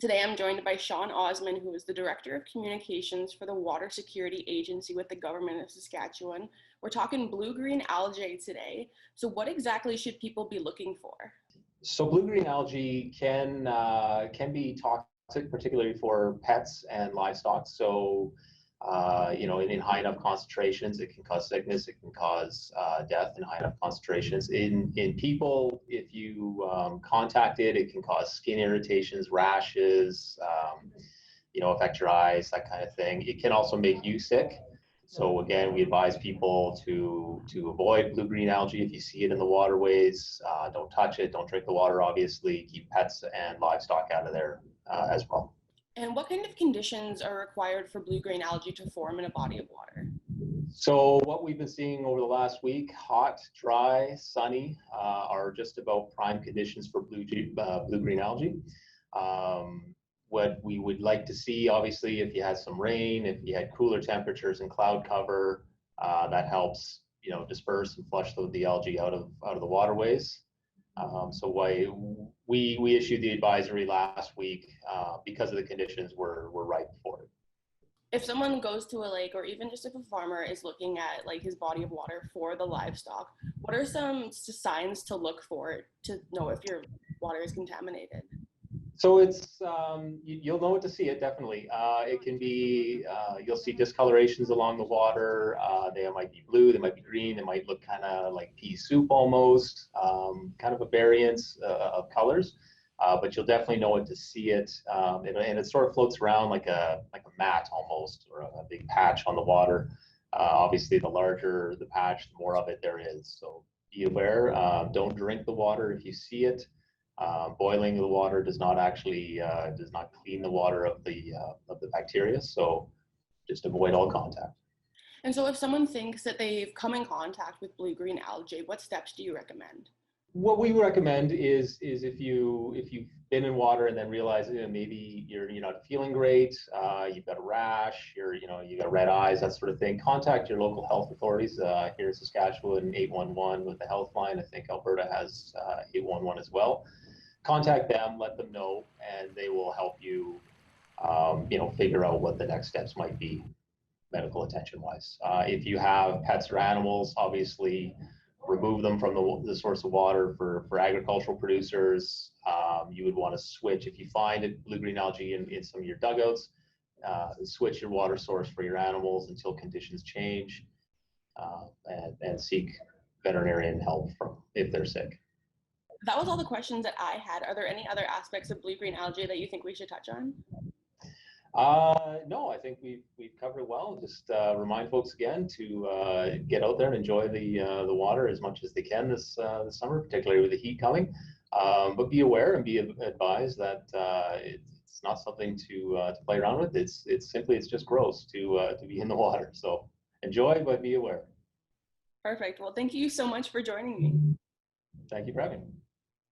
Today I'm joined by Sean Osman, who is the Director of Communications for the Water Security Agency with the Government of Saskatchewan. We're talking blue-green algae today. So what exactly should people be looking for? So blue-green algae can be toxic, particularly for pets and livestock. So in high enough concentrations, it can cause sickness. It can cause death in high enough concentrations. In people, if you contact it, it can cause skin irritations, rashes, affect your eyes, that kind of thing. It can also make you sick. So again, we advise people to avoid blue-green algae. If you see it in the waterways, don't touch it, don't drink the water, obviously. Keep pets and livestock out of there as well. And what kind of conditions are required for blue-green algae to form in a body of water? So what we've been seeing over the last week, hot, dry, sunny, are just about prime conditions for blue-green algae. What we would like to see, obviously, if you had some rain, if you had cooler temperatures and cloud cover, that helps, disperse and flush the algae out of the waterways. So why we issued the advisory last week because of the conditions were ripe for it. If someone goes to a lake, or even just if a farmer is looking at like his body of water for the livestock, what are some signs to look for to know if your water is contaminated? So it's you'll know what to see it, definitely. It can be you'll see discolorations along the water. They might be blue, they might be green, they might look kind of like pea soup almost, kind of a variance of colors. But you'll definitely know it to see it, and it sort of floats around like a mat almost, or a big patch on the water. Obviously, the larger the patch, the more of it there is. So be aware. Don't drink the water if you see it. Boiling the water does not clean the water of the bacteria. So just avoid all contact. And so if someone thinks that they've come in contact with blue-green algae, what steps do you recommend? What we recommend is if you've been in water and then realize maybe you're not feeling great, you've got a rash, you got red eyes, that sort of thing, contact your local health authorities. Here in Saskatchewan, 811 with the health line. I think Alberta has 811 as well. Contact them, let them know, and they will help you, figure out what the next steps might be, medical attention wise. If you have pets or animals, obviously remove them from the source of water. For agricultural producers, you would want to switch. If you find blue-green algae in some of your dugouts, switch your water source for your animals until conditions change, and seek veterinarian help if they're sick. That was all the questions that I had. Are there any other aspects of blue-green algae that you think we should touch on? No, I think we've covered it well. Just remind folks again to get out there and enjoy the water as much as they can this summer, particularly with the heat coming. But be aware and be advised that it's not something to play around with. It's just gross to be in the water. So enjoy, but be aware. Perfect. Well, thank you so much for joining me. Thank you for having me.